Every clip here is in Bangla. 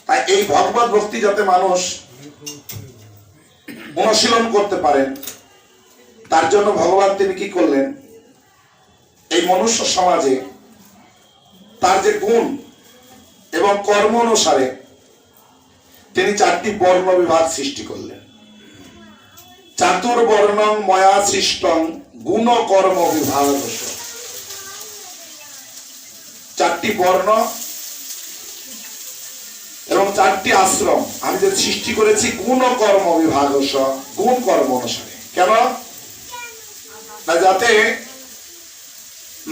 তাই এই ভগবত ভক্তি যাতে মানুষ অনুশীলন করতে পারেন, তার জন্য ভগবান তিনি কি করলেন, এই মনুষ্য সমাজে তার যে গুণ এবং কর্ম অনুসারে তিনি 4টি বর্ণ বিভাগ সৃষ্টি করলেন। চাতুর্বর্ণং ময়া সৃষ্টং গুণ কর্ম বিভাগ। 4টি বর্ণ এবং 4টি আশ্রম আমি যে সৃষ্টি করেছি গুণ কর্ম বিভাগ, গুণ কর্ম অনুসারে। কেন না, যাতে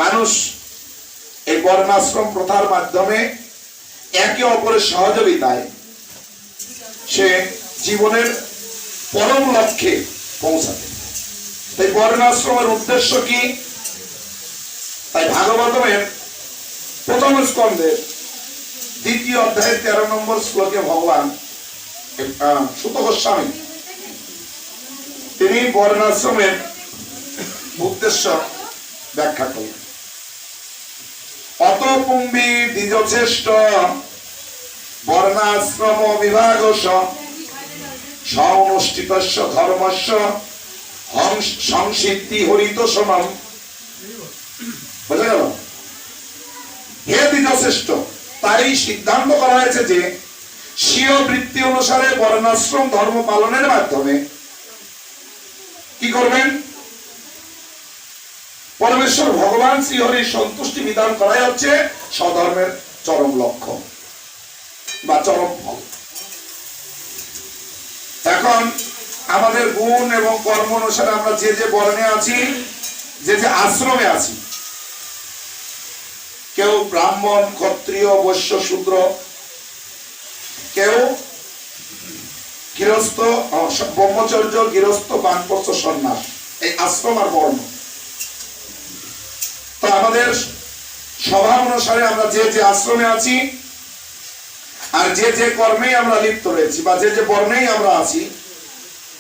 মানুষ এই বর্ণাশ্রম প্রথার মাধ্যমে একে অপরের সহযোগিতায় সে জীবনের পরম লক্ষ্যে পৌঁছাবে। তাই বর্ণাশ্রমের উদ্দেশ্য কি? তাই ভাগবতমের প্রথম স্কন্ধের 2য় অধ্যায়ের 13 নম্বর শ্লোকে ভগবান সুত গোস্বামী তিনি বর্ণাশ্রমের উদ্দেশ্য ব্যাখ্যা করলেন। অতপুম্বি দ্বিজশ্রেষ্ঠ বর্ণাশ্রম বিভাগস সংস্থিতস্য ধর্মস্য সংসিদ্ধি হরিতোষণম। বোঝা গেল? হে দ্বিজশ্রেষ্ঠ, তাই সিদ্ধান্ত করা হয়েছে যে স্বীয় বৃত্তি অনুসারে বর্ণাশ্রম ধর্ম পালনের মাধ্যমে কি করবেন? পরমেশ্বর ভগবান শ্রীহরির সন্তুষ্টি বিধান করাই হচ্ছে স্বধর্মের চরম লক্ষ্য বা চরম ফল। এখন আমাদের গুণ এবং কর্ম অনুসারে আমরা যে যে বর্ণে আছি, যে যে আশ্রমে আছি, কেউ ব্রাহ্মণ, ক্ষত্রিয়, বৈশ্য, শূদ্র, কেউ গৃহস্থ, ব্রহ্মচর্য, গৃহস্থ, বানপ্রস্থ, সন্ন্যাস, এই আশ্রম আর বর্ণ। তো আমাদের স্বভাব অনুসারে আমরা যে যে আশ্রমে আছি আর যে যে কর্মেই আমরা লিপ্ত রয়েছি বা যে যে বর্ণেই আমরা আছি,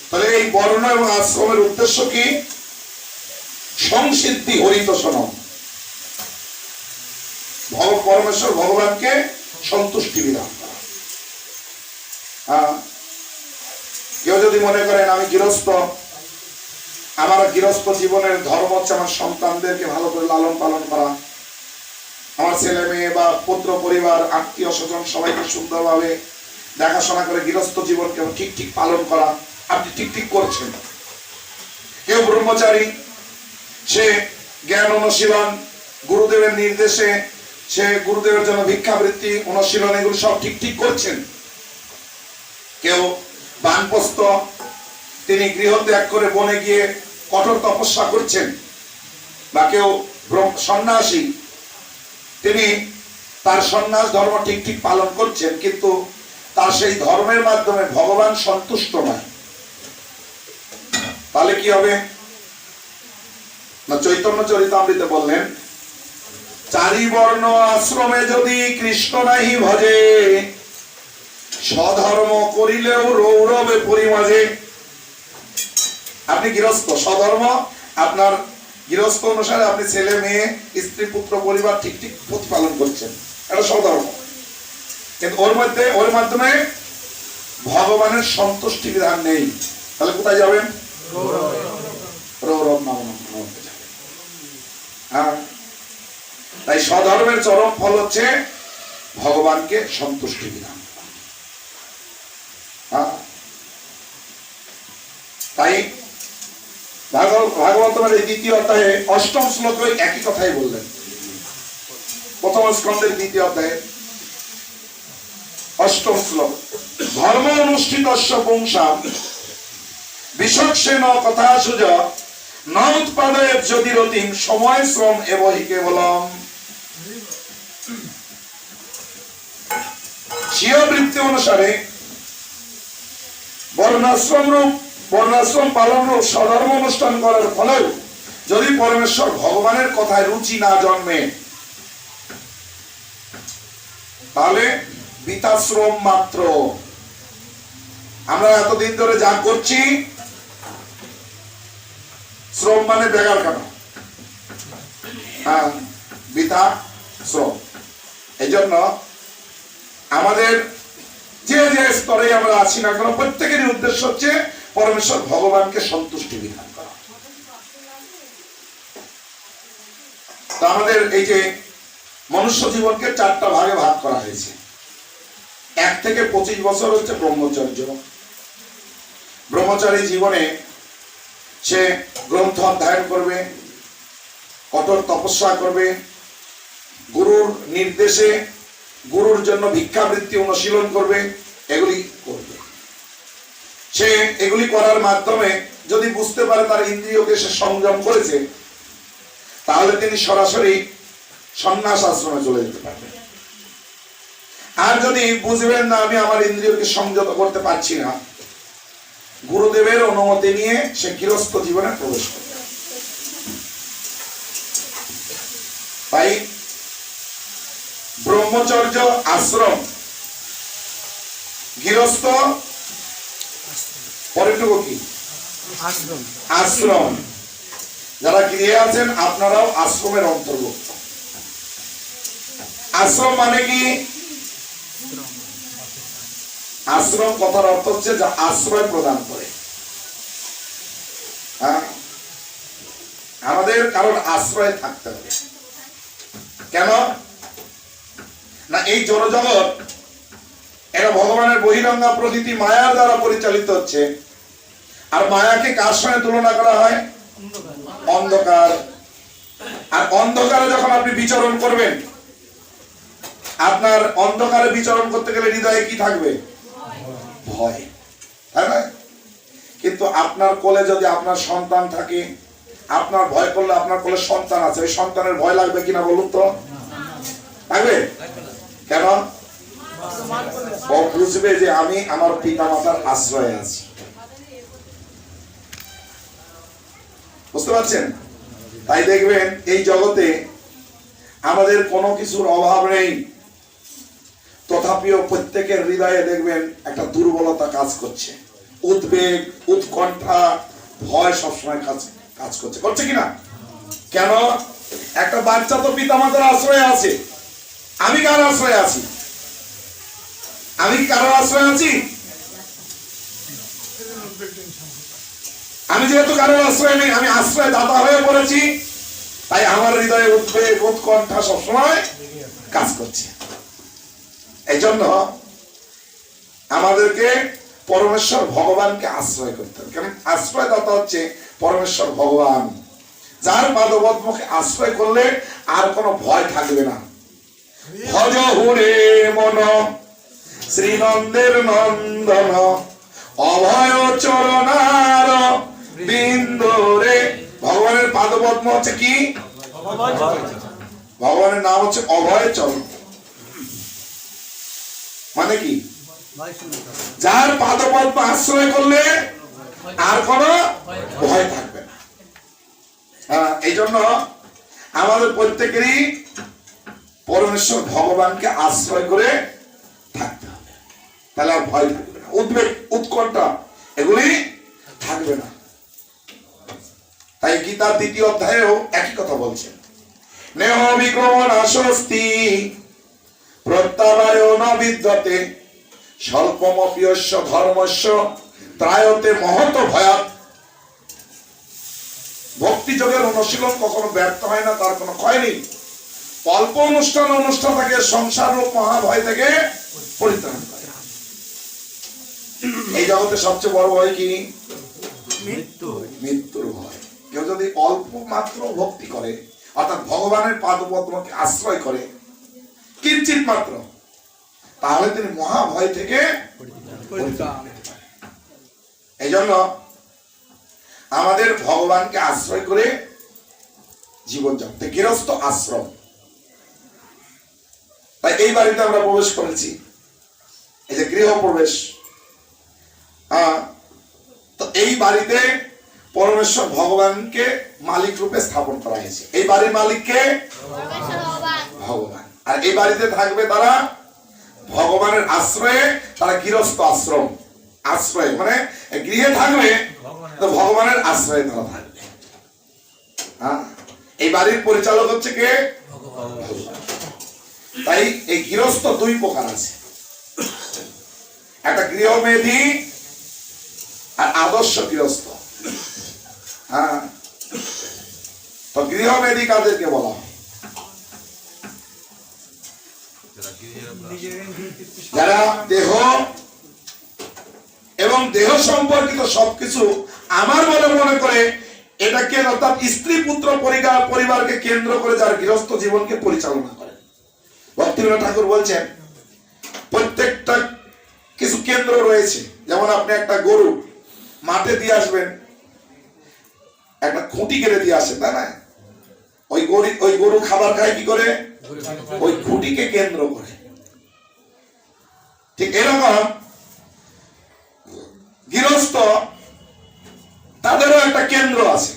তাহলে এই বর্ণ এবং আশ্রমের উদ্দেশ্য কি? সংসিদ্ধি হরিতোষণম, পরমেশ্বর ভগবানকে সন্তুষ্টি বিধান করা। কেউ যদি মনে করেন আমি গৃহস্থ, আমার গৃহস্থ জীবনের ধর্ম হচ্ছে আমার সন্তানদেরকে ভালো করে লালন পালন করা, আমার ছেলে মেয়ে বা পুত্র পরিবার, আত্মীয় স্বজন সবাইকে সুন্দরভাবে দেখাশোনা করে গৃহস্থ জীবনকে ঠিক ঠিক পালন করা, আপনি ঠিক ঠিক করছেন। কেউ ব্রহ্মচারী, সে জ্ঞান অনুশীলন, গুরুদেবের নির্দেশে সে গুরুদেবের জন্য ভিক্ষাবৃত্তি, অনুশীলন, এগুলো সব ঠিক ঠিক করছেন। কেউ বানপ্রস্থ, তিনি গৃহ ত্যাগ করে বনে গিয়ে কঠোর তপস্যা করছেন। বা কেউ সন্ন্যাসী, তিনি তার সন্ন্যাস ধর্ম ঠিক ঠিক পালন করছেন, কিন্তু তার সেই ধর্মের মাধ্যমে ভগবান সন্তুষ্ট নয়। তাহলে কি হবে না, চৈতন্য চরিতামৃতে বললেন, 4 বর্ণ আশ্রমে যদি কৃষ্ণ নাহি ভজে, স্বধর্ম করিলেও রৌরবে পরিমাজে। আপনি গৃহস্থ, স্বধর্ম আপনার গৃহস্থ অনুসারে আপনি ছেলে মেয়ে, স্ত্রী, পুত্র, পরিবার ঠিক ঠিক প্রতিপালন করছেন, এটা স্বধর্ম। কিন্তু ওর মাধ্যমে ভগবানের সন্তুষ্টি বিধান নেই, তাহলে কোথায় যাবেন? রৌরব নাম। তাই স্বধর্মের চরম ফল হচ্ছে ভগবানকে সন্তুষ্টি বিধান। তাই ভাগবতের এই 2য় অধ্যায়ে 8ম শ্লোকে একই কথাই বললেন। প্রথম স্কন্ধের 2য় অধ্যায়ে 8ম শ্লোক, ধর্ম অনুষ্ঠিতস্য পুংসাম বিচক্ষণেন কথা সুজ ন উৎপাদয়েৎ যদি রতিম সময় শ্রম এব হি কেবলম। স্বীয় বৃত্তি অনুসারে বর্ণাশ্রম পালন রূপ স্বধর্ম অনুষ্ঠান করার ফলেও যদি পরমেশ্বর ভগবানের কথায় রুচি না জন্মে, তাহলে বৃথাশ্রম মাত্র। আমরা এতদিন ধরে যা করছি, শ্রম মানে বেগার খাটা, বৃথা শ্রম। এই জন্য আমাদের যে যে স্তরে আমরা আছি না কেন, প্রত্যেকেরই উদ্দেশ্য হচ্ছে পরমেশ্বর ভগবানকে সন্তুষ্টি বিধান করা। তো আমাদের এই যে মনুষ্য জীবনকে 4টা ভাগে ভাগ করা হয়েছে। 1 থেকে 25 বছর হচ্ছে ব্রহ্মচর্য। ব্রহ্মচারী জীবনে সে গ্রন্থ অধ্যয়ন করবে, কঠোর তপস্যা করবে, গুরুর নির্দেশে গুরুর জন্য ভিক্ষাবৃত্তি অনুশীলন করবে, এগুলি করবে। সে এগুলি করার মাধ্যমে যদি বুঝতে পারে তার ইন্দ্রিয়কে সে সংযম করেছে, তাহলে তিনি সরাসরি সন্ন্যাস আশ্রমে চলে যেতে পারবেন। আর যদি বুঝবেন না আমি আমার ইন্দ্রিয়কে সংযত করতে পারছি না, গুরুদেবের অনুমতি নিয়ে সে গৃহস্থ জীবনে প্রবেশ করবে। তাই ব্রহ্মচর্য আশ্রম, গৃহস্থ, পরেরটুকু কি আশ্রম। যারা গৃহে আছেন আপনারাও আশ্রমের অন্তর্ভুক্ত। আশ্রম মানে কি? আশ্রম কথার অর্থ হচ্ছে যা আশ্রয় প্রদান করে। আমাদের কারণ আশ্রয়ে থাকতে হবে। কেন না, এই জড়জগৎ এটা ভগবানের বহিরঙ্গা প্রকৃতি মায়ার দ্বারা পরিচালিত হচ্ছে। আর মায়াকে কার সঙ্গে তুলনা করা হয়? অন্ধকার। আর অন্ধকারে যখন আপনি বিচরণ করবেন, আপনার অন্ধকারে বিচরণ করতে গেলে হৃদয়ে কি থাকবে? ভয়, তাই না? কিন্তু আপনার কোলে যদি আপনার সন্তান থাকে, আপনার ভয় করলে আপনার কোলে সন্তান আছে, ওই সন্তানের ভয় লাগবে কিনা বলুন তো? লাগবে। কেন? ও বুঝবে যে আমি আমার পিতা মাতার আশ্রয়ে আছি। বুঝতে পারছেন? তাই দেখবেন এই জগতে আমাদের কোনো কিছুর অভাব নেই, তথাপিও প্রত্যেকের হৃদয়ে দেখবেন একটা দুর্বলতা কাজ করছে, উদ্বেগ, উৎকণ্ঠা, ভয় সবসময় কাজ করছে। করছে কিনা? কেন? একটা বাচ্চা তো পিতা মাতার আশ্রয়ে আছে। আমি কার আশ্রয়ে আছি? আমি কারোর আশ্রয়ে আছি? আমি যেহেতু কারোর আশ্রয় নেই, আমি আশ্রয় দাতা হয়ে পড়েছি, তাই আমার হৃদয়ে উদ্বেগ, উৎকণ্ঠা সবসময় কাজ করছে। এই জন্য আমাদেরকে পরমেশ্বর ভগবানকে আশ্রয় করতে হবে। কারণ আশ্রয় দাতা হচ্ছে পরমেশ্বর ভগবান, যার পাদপদ্মকে আশ্রয় করলে আর কোনো ভয় থাকবে না। ভজ হুরে মন শ্রীনন্দের নন্দন অভয় চরণার বিন্দুরে। ভগবানের পাদপদ্ম হচ্ছে কি? ভগবানের নাম হচ্ছে অভয় চরণ। মানে কি? যার পাদপদ্ম আশ্রয় করলে আর কোনো ভয় থাকবে না। এই জন্য আমাদের প্রত্যেকেরই পরমেশ্বর ভগবানকে আশ্রয় করে থাকতে হবে, তাহলে আর ভয় থাকবে না, উদ্বেগ, উৎকণ্ঠা এগুলি থাকবে না। তাই গীতার 2য় অধ্যায়েও একই কথা বলছেন, নেহ বিক্রমণ আশস্তি প্রত্যাবায় ন বিদ্যতে স্বল্পমপ্যস্য ধর্মস্য ত্রায়তে মহত ভয়াৎ। ভক্তি যোগের অনুশীলন কখনো ব্যর্থ হয় না, তার কোনো ক্ষয় নেই। অল্প অনুষ্ঠান তাকে সংসার রূপ মহাভয় থেকে পরিত্রাণ করে। এই জগতে সবচেয়ে বড় ভয় কি? মৃত্যুর ভয়। কেউ যদি অল্প মাত্র ভক্তি করে, অর্থাৎ ভগবানের পাদপদ্মকে আশ্রয় করে কিঞ্চিত মাত্র, তাহলে তিনি মহাভয় থেকে পরিত্রাণ পেতে পারেন। এই জন্য আমাদের ভগবানকে আশ্রয় করে জীবন যাপন, গৃহস্থ আশ্রম। তাই এই বাড়িতে আমরা প্রবেশ করেছি, এই যে গৃহ প্রবেশ। তো এই বাড়িতে পরমেশ্বর ভগবানকে মালিক রূপে স্থাপন করা হয়েছে। এই বাড়ির মালিককে ভগবান। আর এই বাড়িতে থাকবে তারা ভগবানের আশ্রয়ে, তারা গৃহস্থ আশ্রম। আশ্রয় মানে গৃহে থাকবে তো ভগবানের আশ্রয়ে তারা থাকবে। এই বাড়ির পরিচালক হচ্ছে কে? ভগবান। তাই এই গৃহস্থ 2 প্রকার আছে। একটা গৃহমেধি আর আদর্শ গৃহস্থ। হ্যাঁ, তো গৃহমেধি কাদেরকে বলা হয়? যারা দেহ এবং দেহ সম্পর্কিত সবকিছু আমার বলে মনে করে এটাকে, অর্থাৎ স্ত্রী পুত্র পরিবারকে কেন্দ্র করে যার গৃহস্থ জীবনকে পরিচালনা করে। ভক্তিবিনোদ ঠাকুর বলছেন প্রত্যেকটা কিছু কেন্দ্র রয়েছে। যেমন আপনি একটা গরু মাঠে দিয়ে আসবেন, একটা খুঁটি কেটে দিয়ে আসেন, তাই না? ওই গরু খাবার খায় কি করে? ওই খুঁটিকে কেন্দ্র করে। ঠিক এরকম গৃহস্থ তাদেরও একটা কেন্দ্র আছে।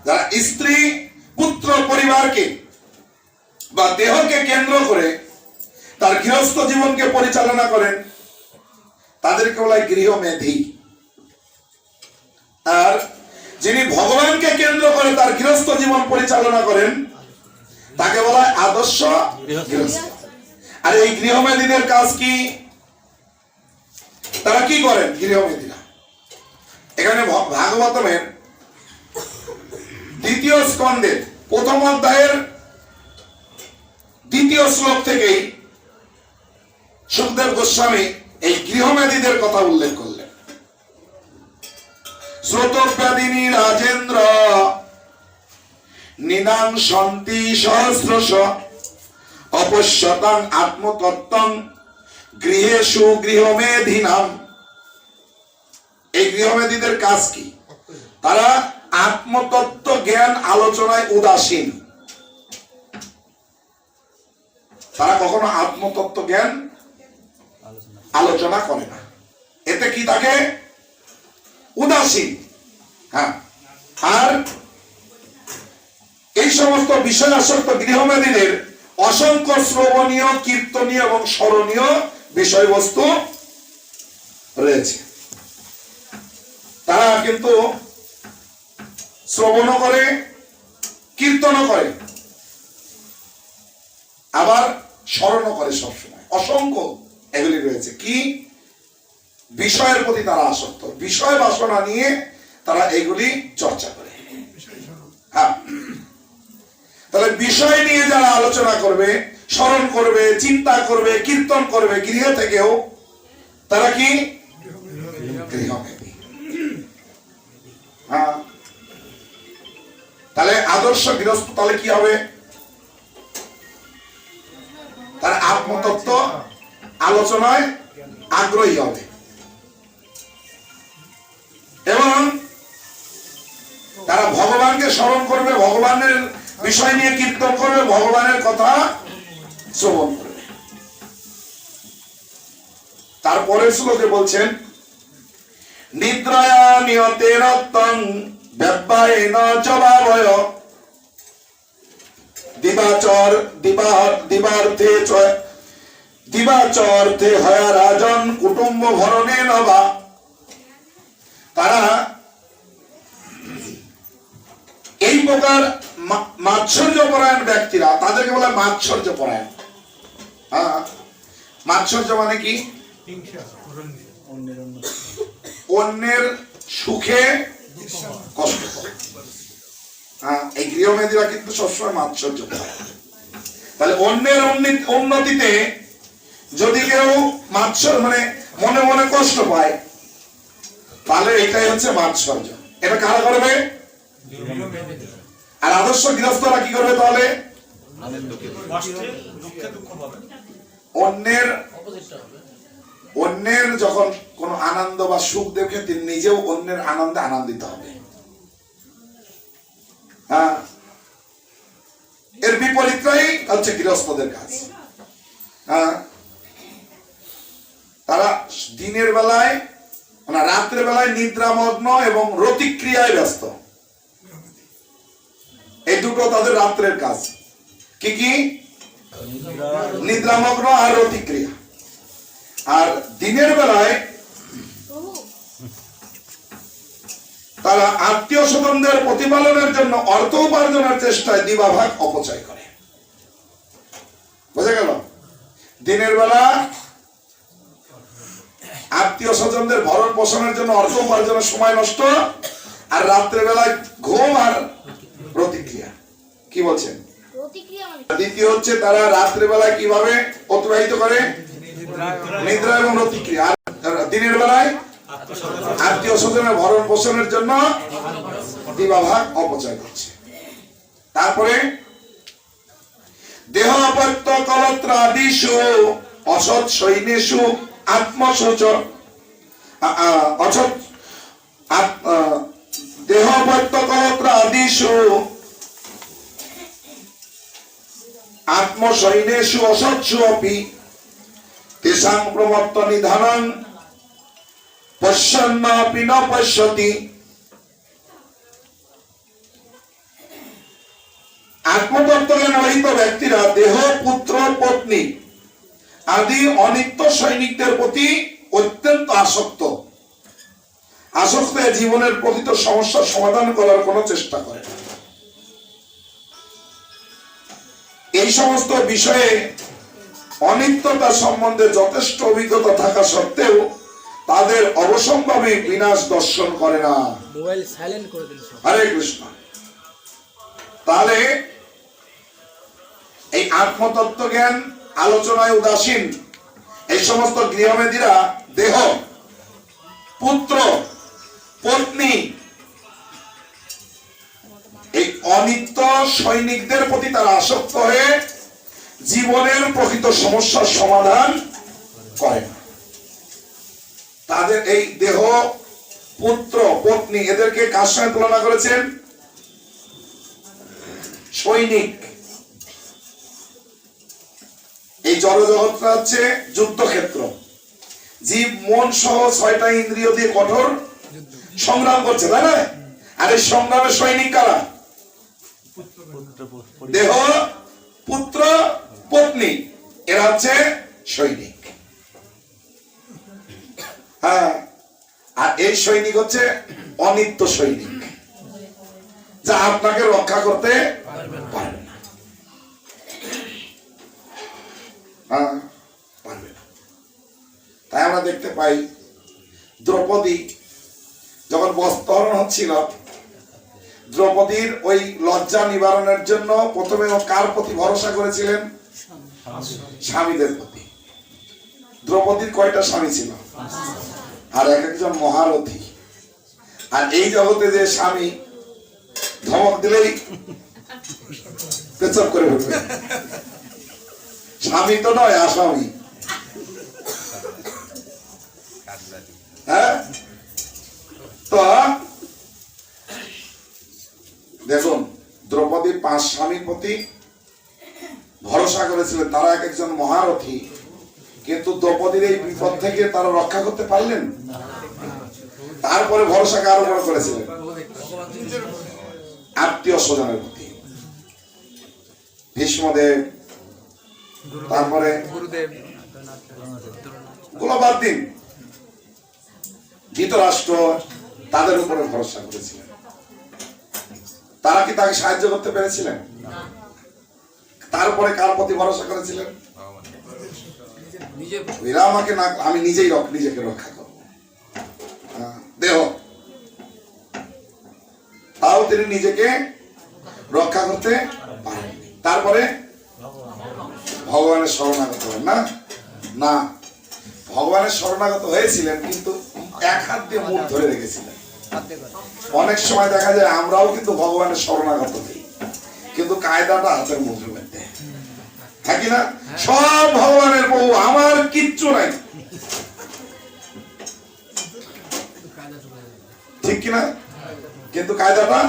যারা স্ত্রী পুত্র পরিবারকে বা দেহকে কেন্দ্র করে তার গৃহস্থ জীবনকে পরিচালনা করেন তাদেরকে বলা হয় গৃহমেধি। আর যিনি ভগবানকে কেন্দ্র করে তার গৃহস্থ জীবন পরিচালনা করেন তাকে বলা হয় আদর্শ গৃহস্থ। আর এই গৃহমেধীদের কাজ কি? তারা কি করেন গৃহমেধীরা? এখানে ভাগবতমের 2য় স্কন্ধের 1ম অধ্যায়ের 2য় শ্লোক থেকেই সুখদেব গোস্বামী এই গৃহমেধীদের কথা উল্লেখ করলেন। শ্রোতব্যাদিনী রাজেন্দ্র নিনাং সন্তি সহস্রশ অপশ্যতাং আত্মতত্ত্বং গৃহেষু গৃহমেধিনাম। এই গৃহমেধীদের কাজ কি? তারা আত্মতত্ত্ব জ্ঞান আলোচনায় উদাসীন। তারা কখনো আত্মতত্ত্ব জ্ঞান আলোচনা করে না। এতে কি থাকে? উদাসীন। হ্যাঁ, আর এই সমস্ত বিষয়াসক্ত গৃহমেধীদের অসংখ্য শ্রবণীয়, কীর্তনীয় এবং স্মরণীয় বিষয়বস্তু রয়েছে। তারা কিন্তু শ্রবণও করে, কীর্তনও করে, আবার স্মরণও করে সবসময়। অসংখ্য এগুলি রয়েছে। কি বিষয়ের প্রতি তারা আসক্ত, বিষয় বাসনা নিয়ে তারা এগুলি চর্চা করে। হ্যাঁ, তাহলে বিষয় নিয়ে যারা আলোচনা করবে, স্মরণ করবে, চিন্তা করবে, কীর্তন করবে গৃহ থেকেও, তারা কি গৃহমেধী। হ্যাঁ, তাহলে আদর্শ গৃহস্থ তাহলে কি হবে? তার আত্মতত্ত্ব আলোচনায় আগ্রহী হবে এবং তারা ভগবানকে স্মরণ করবে, ভগবানের বিষয় নিয়ে কীর্তন করবে, ভগবানের কথা শ্রবণ করবে। তারপরে শ্লোকে বলছেন নিদ্রায়া নিয়তে রত্তং ব্যব্যায়েন চবাবয় দিবাচর্থে হয়া রাজন কুটুম্ব ভরণে নবা। তারা এই প্রকার মাৎসর্যপরায়ণ ব্যক্তিরা, তাদেরকে বলে মাৎসর্যপরায়ণ। হ্যাঁ, মাৎসর্য মানে কি? অন্যের সুখে কষ্ট করে। হ্যাঁ, এই গৃহমেধীরা কিন্তু সবসময় মাৎসর্য করে। তাহলে অন্যের উন্নতিতে যদি কেউ মানে মনে মনে কষ্ট পায়, তাহলে এটাই হচ্ছে মাৎসর্য। এটা কারা করবে? আর আদর্শ গৃহস্থরা কি করবে? তাহলে অন্যের যখন কোন আনন্দ বা সুখ দেখে তিনি নিজেও অন্যের আনন্দে আনন্দিত হবে। হ্যাঁ, এর বিপরীতটাই হচ্ছে গৃহস্থদের কাজ। হ্যাঁ, তারা দিনের বেলায় মানে রাত্রের বেলায় নিদ্রামগ্ন এবং রতিক্রিয়ায় ব্যস্ত। এই দুটো তাদের রাত্রের কাজ। কি কি? নিদ্রামগ্ন আর রতিক্রিয়া। আর দিনের বেলায় তারা আত্মীয় স্বজনদের প্রতিপালনের জন্য অর্থ উপার্জনের চেষ্টায় দিবাভাগ অপচয় করে। বোঝা গেল? দিনের বেলা আত্মীয় স্বজনদের ভরণ পোষণের জন্য অর্থ উপার্জনের সময় নষ্ট, আর রাত্রে বেলায় ঘুম আর প্রতিক্রিয়া। কি বলছেন? দ্বিতীয় হচ্ছে তারা রাত্রে বেলায় কিভাবে অতিবাহিত করে? নিদ্রা এবং প্রতিক্রিয়া। আর দিনের বেলায় আত্মীয় স্বজনের ভরণ পোষণের জন্য দিবাভাগ অপচয় করছে। তারপরে দেহ অপত্য কলত্রাদিষু অসৎ সৈন্যেষু আত্মশোচ অসৎ দেহ অপত্য কলত্রাদিষু আত্মসৈন্যেষু অসৎসু অপি তেষাং প্রমত্ত নিধানং পশ্যন্নপি ন পশ্যতি। আত্মতত্ত্বজ্ঞান রহিত ব্যক্তিরা দেহ, পুত্র, পত্নী আদি অনিত্য সৈনিকদের প্রতি অত্যন্ত আসক্ত জীবনের প্রকৃত সমস্যার সমাধান করার কোনো চেষ্টা করে না। এই সমস্ত বিষয়ে অনিত্যতা সম্বন্ধে যথেষ্ট অভিজ্ঞতা থাকা সত্ত্বেও তাদের অবশ্যম্ভাবী বিনাশ দর্শন করে না। মোবাইল সাইলেন্ট করে দিন। হরে কৃষ্ণ। তাহলে এই আত্মতত্ত্ব জ্ঞান আলোচনায় উদাসীন এই সমস্ত গৃহমেদীরা দেহ, পুত্র, পত্নী এই অনিত্য সৈনিকদের প্রতি তারা আসক্ত হয়ে জীবনের প্রকৃত সমস্যার সমাধান করে না। তাদের এই দেহ, পুত্র, পত্নী এদেরকে কার সঙ্গে তুলনা করেছেন? সৈনিক। এই জড়জগৎটা হচ্ছে যুদ্ধক্ষেত্র। জীব মন সহ 6টা ইন্দ্রিয় দিয়ে কঠোর সংগ্রাম করছে, তাই না? আর এই সংগ্রামের সৈনিক কারা? দেহ, পুত্র, পত্নী, এরা হচ্ছে সৈনিক। হ্যাঁ, আর এই সৈনিক হচ্ছে অনিত্য সৈনিক, যা আপনাকে রক্ষা করতে পারবে না। পারবে না। তাই আমরা দেখতে পাই দ্রৌপদী যখন বস্ত্রহরণ হচ্ছিল, দ্রৌপদীর ওই লজ্জা নিবারণের জন্য প্রথমে ও কার প্রতি ভরসা করেছিলেন? স্বামীদের প্রতি। দ্রৌপদীর কয়টা স্বামী ছিল? আর এক একজন মহারথী। আর এই জগতে যে স্বামী ধমক দিলেই পেছাব করে উঠবে, স্বামী তো নয়, আসামি। হ্যাঁ, তো দেখুন দ্রৌপদীর 5 স্বামীর প্রতি ভরসা করেছিলেন, তারা এক একজন মহারথী, কিন্তু দ্রৌপদীর এই বিপদ থেকে তারা রক্ষা করতে পারলেন। তারপরে ভরসা কার উপর করেছিলেন? আত্মীয় স্বজনের প্রতি। ভীষ্মদেব, তারপরে গোলাবাদ দিন, ধৃতরাষ্ট্র, তাদের উপরে ভরসা করেছিলেন। তারা কি তাকে সাহায্য করতে পেরেছিলেন? তারপরে কার প্রতি ভরসা করেছিলেন? এরা আমাকে না, আমি নিজেই নিজেকে রক্ষা করব। দেহ, তাও তিনি নিজেকে রক্ষা করতে পারেন। তারপরে ভগবানের শরণাগত হন না, না ভগবানের শরণাগত হয়েছিলেন, কিন্তু এক হাত দিয়ে মুখ ধরে রেখেছিলেন। অনেক সময় দেখা যায় আমরাও কিন্তু ভগবানের শরণাগত হই, কিন্তু কায়দাটা হাতের মুঠের মধ্যে, থাকি না? সব ভগবানের প্রভু, আমার কিচ্ছু নাই, ঠিক কিনা? কিন্তু কায়দাটা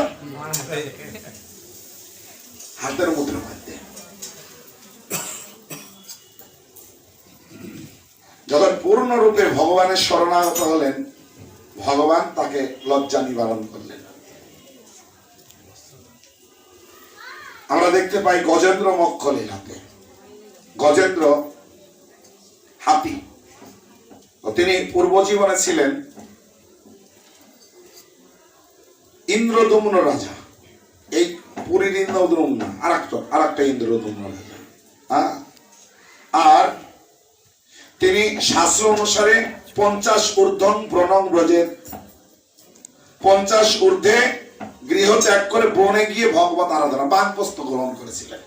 হাতের মুঠের মধ্যে। যখন পূর্ণরূপে ভগবানের শরণাগত হলেন, ভগবান তাকে লজ্জা নিবারণ করলেন। আমরা দেখতে পাই গজেন্দ্র মক্খলের হাতে। গজেন্দ্র হাতি, তিনি পূর্ব জীবনে ছিলেন ইন্দ্রদম্ন রাজা। এই পুরীর ইন্দ্রদম্ন না, আর একটা ইন্দ্রদম্ন রাজা। আর তিনি শাস্ত্র অনুসারে 50 ঊর্ধ্বং ব্রণং ব্রজের, 50 ঊর্ধ্বে গৃহ ত্যাগ করে বনে গিয়ে ভগবত আরাধনা বানপ্রস্থ গ্রহণ করেছিলেন।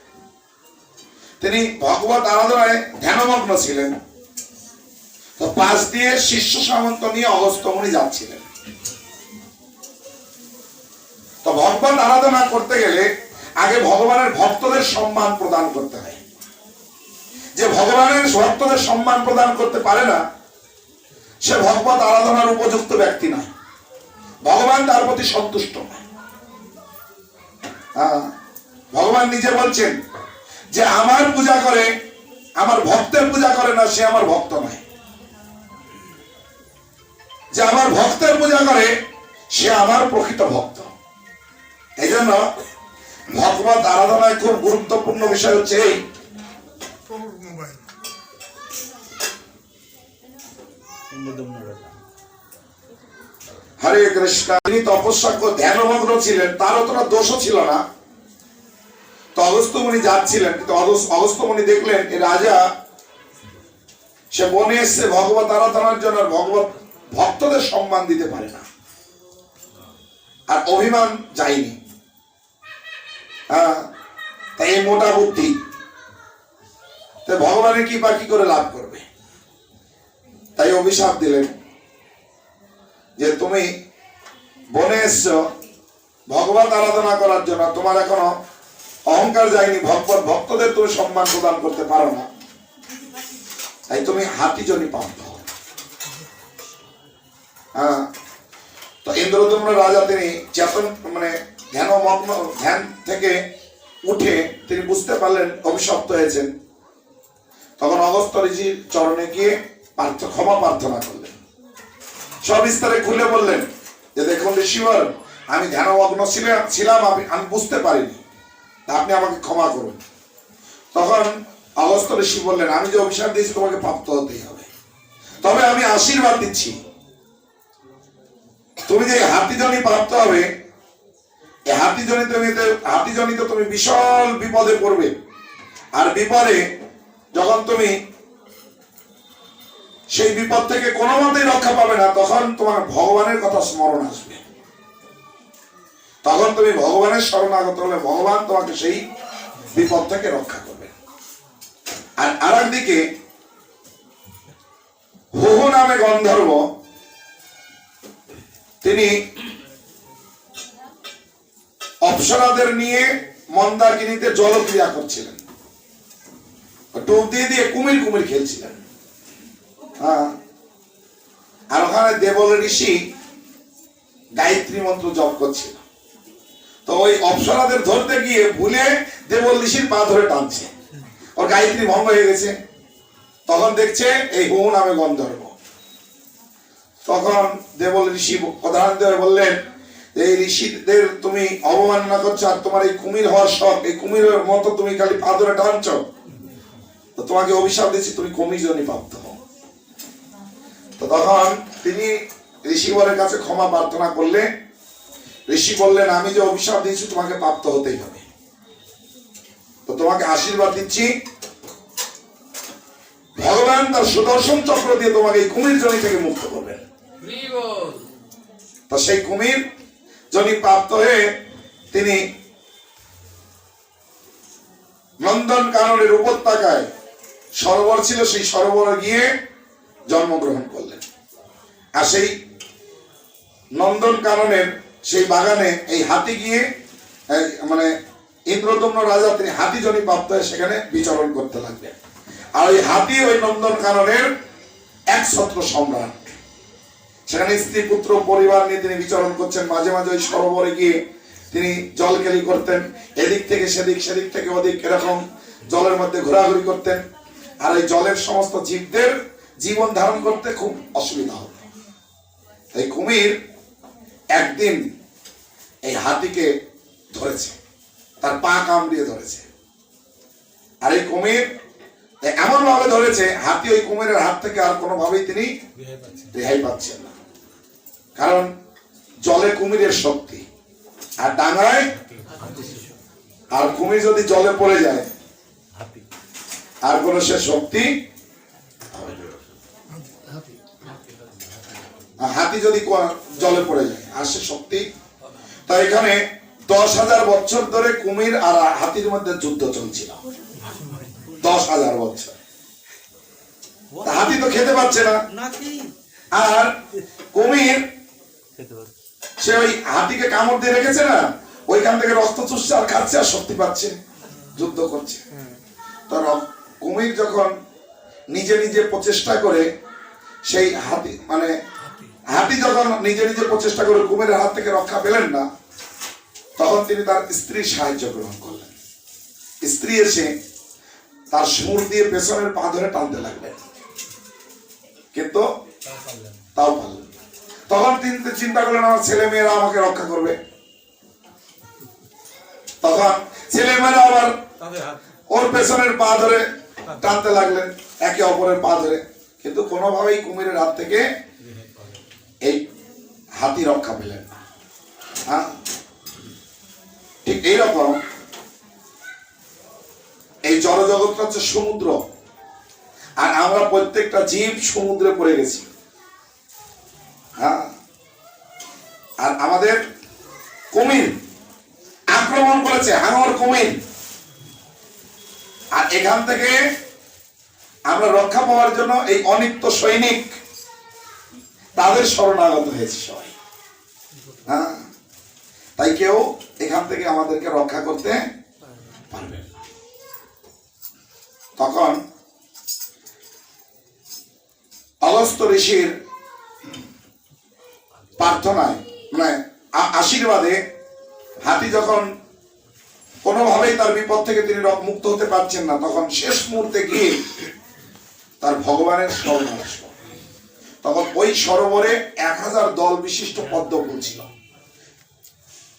তিনি ভগবত আরাধনায় ধ্যানমগ্ন ছিলেন। তো পাশ দিয়ে শিষ্য সামন্ত নিয়ে অগস্ত্য মুনি যাচ্ছিলেন। তো ভগবত আরাধনা করতে গেলে আগে ভগবানের ভক্তদের সম্মান প্রদান করতে হয়। যে ভগবানের ভক্তদের সম্মান প্রদান করতে পারে না, সে ভগবত আরাধনার উপযুক্ত ব্যক্তি নয়, ভগবান তার প্রতি সন্তুষ্ট নয়। ভগবান নিজে বলছেন যে আমার পূজা করে, আমার ভক্তের পূজা করে না, সে আমার ভক্ত নয়। যে আমার ভক্তের পূজা করে, সে আমার প্রকৃত ভক্ত। এই জন্য ভগবত আরাধনায় খুব গুরুত্বপূর্ণ বিষয় হচ্ছে এই, হরে কৃষ্ণ। তিনি তপস্যা ধ্যানমগ্ন ছিলেন, তার অতটা দোষও ছিল না। তো অগস্ত্য মুনি যাচ্ছিলেন, কিন্তু অগস্ত্য মুনি দেখলেন এই রাজা সে বনে এসছে ভগবত আরাধনার জন্য, ভগবত ভক্তদের সম্মান দিতে পারে না, আর অভিমান যায়নি। তাই এই মোটা বুদ্ধি, তাই ভগবানের কৃপা কি করে লাভ করবে? তাই অভিশাপ দিলেন যে তুমি বনে এসছো ভগবত আরাধনা করার জন্য, তোমার এখনো অহংকার যায়নি, ভক্তদের তুমি সম্মান প্রদান করতে পারো না, তাই তুমি হাতিজনি প্রাপ্ত হও। তো ইন্দ্রদম্ন রাজা তিনি চেতন মানে ধ্যান থেকে উঠে তিনি বুঝতে পারলেন অভিশপ্ত হয়েছেন। তখন অগস্ত্য ঋষির চরণে গিয়ে ক্ষমা প্রার্থনা করলেন, সবিস্তারে খুলে বললেন যে দেখুন ঋষিবর, আমি ধ্যানমগ্ন ছিলাম, আমি বুঝতে পারিনি, আপনি আমাকে ক্ষমা করুন। তখন অগস্ত্য ঋষি বললেন, আমি যে অভিশাপ দিয়েছি তোমাকে প্রাপ্ত হতেই হবে, তবে আমি আশীর্বাদ দিচ্ছি, তুমি যে হাতিজনি প্রাপ্ত হবে, এই হাতিজনিতে তুমি বিশাল বিপদে পড়বে। আর বিপদে যখন তুমি সেই বিপদ থেকে কোনো মতেই রক্ষা পাবে না, তখন তোমার ভগবানের কথা স্মরণ আসবে, তখন তুমি ভগবানের শরণাগত হলে ভগবান তোমাকে সেই বিপদ থেকে রক্ষা করবে। আর আরেকদিকে হুহু নামে গন্ধর্ব, তিনি অপ্সরাদের নিয়ে মন্দাকিনীতে জলক্রিয়া করছিলেন, ডুব দিয়ে দিয়ে কুমির খেলছিলেন। আর ওখানে দেবল ঋষি গায়ত্রী মন্ত্র জপ করছিল। তো ওই অপ্সরাদের ধরতে গিয়ে ভুলে দেবল ঋষির পা ধরে টানছে, ওর গায়ত্রী ভঙ্গ হয়ে গেছে। তখন দেখছে এই হুহু নামে গন্ধর্ব। তখন দেবল ঋষি প্রধান দেব বললেন, এই ঋষিদের তুমি অবমাননা করছো, আর তোমার এই কুমির হওয়ার শখ, এই কুমিরের মতো তুমি খালি পা ধরে টানছ, তো তোমাকে অভিশাপ দিচ্ছি, তুমি কুমিরজনি প্রাপ্ত হও। তো তখন তিনি ঋষিবরের কাছে ক্ষমা প্রার্থনা করলে ঋষি বললেন, আমি যে অভিশাপ দিয়েছি তোমাকে প্রাপ্ত হতেই হবে, তো তোমাকে আশীর্বাদ দিচ্ছি, ভগবান তার সুদর্শন চক্র দিয়ে তোমাকে এই কুমির জনি থেকে মুক্ত করবেন। তো সেই কুমির জনি প্রাপ্ত হয়ে তিনি নন্দন কাননের উপত্যকায় সরোবর ছিল, সেই সরোবরে গিয়ে জন্মগ্রহণ করলেন। আর সেই নন্দন কাননের সেই বাগানে এই হাতি গিয়ে মানে ইন্দ্রদম্ন রাজা তিনি হাতিজনি প্রাপ্ত হয়ে সেখানে বিচরণ করতে লাগলেন। আর ওই হাতি ওই নন্দন কাননের একছত্র সম্রাট, সেখানে স্ত্রী পুত্র পরিবার নিয়ে তিনি বিচরণ করছেন। মাঝে মাঝে ওই সরোবরে গিয়ে তিনি জল খেলি করতেন, এদিক থেকে সেদিক, সেদিক থেকে ওদিক, এরকম জলের মধ্যে ঘোরাঘুরি করতেন। আর এই জলের সমস্ত জীবদের জীবন ধারণ করতে খুব অসুবিধা হতো। এই কুমির একদিন এই হাতিকে ধরেছে, তার পা কামড়িয়ে ধরেছে। আর এই কুমির এমন ভাবে ধরেছে, হাতি ওই কুমিরের হাত থেকে আর কোনোভাবেই তিনি রেহাই পাচ্ছেন না। কারণ জলে কুমিরের শক্তি, আর ডাঙায়, আর কুমির যদি জলে পড়ে যায় আর কোন সে শক্তি। হাতি যদি জলে পড়ে যায় আসে শক্তি। তাই এখানে 10,000 বছর ধরে কুমির আর হাতির মধ্যে যুদ্ধ চলছিল, 10,000 বছর। হাতি তো খেতে পাচ্ছে না, আর কুমির সে ওই হাতিকে কামড় দিয়ে রেখেছে না, ওইখান থেকে রক্ত চুষছে আর খাচ্ছে আর শক্তি পাচ্ছে, যুদ্ধ করছে। তো কুমির যখন নিজে নিজে প্রচেষ্টা করে সেই হাতি যখন নিজে নিজে প্রচেষ্টা করে কুমিরের হাত থেকে রক্ষা পেলেন না, তখন তিনি তার স্ত্রীর সাহায্য গ্রহণ করলেন। স্ত্রী এসে তার সুর দিয়ে পেছনের পা ধরে টানতে লাগলেন, কিন্তু তাও পারলেন না। তখন তিনি চিন্তা করলেন আমার ছেলে মেয়েরা আমাকে রক্ষা করবে। তখন ছেলে মেয়েরা আবার ওর পেছনের পা ধরে টানতে লাগলেন, একে অপরের পা ধরে, কিন্তু কোনোভাবেই কুমিরের হাত থেকে এই হাতি রক্ষা পেলেন না। হ্যাঁ, ঠিক এইরকম এই জড়জগৎটা হচ্ছে সমুদ্র, আর আমরা প্রত্যেকটা জীব সমুদ্রে পড়ে গেছি। হ্যাঁ, আর আমাদের কুমির আক্রমণ করেছে, হাঙর কুমির, আর এখান থেকে আমরা রক্ষা পাওয়ার জন্য এই অনিত্য সৈনিক তাদের শরণাগত হয়েছে সবাই। হ্যাঁ, তাই কেউ এখান থেকে আমাদেরকে রক্ষা করতে পারবে না। তখন অগস্ত্য ঋষির প্রার্থনায় আশীর্বাদে হাতি যখন কোনোভাবেই তার বিপদ থেকে তিনি মুক্ত হতে পারছেন না, তখন শেষ মুহূর্তে গিয়ে তার ভগবানের স্মরণ আসলো। তখন ওই সরোবরে 1000 দল বিশিষ্ট পদ্ম ফুল ছিল।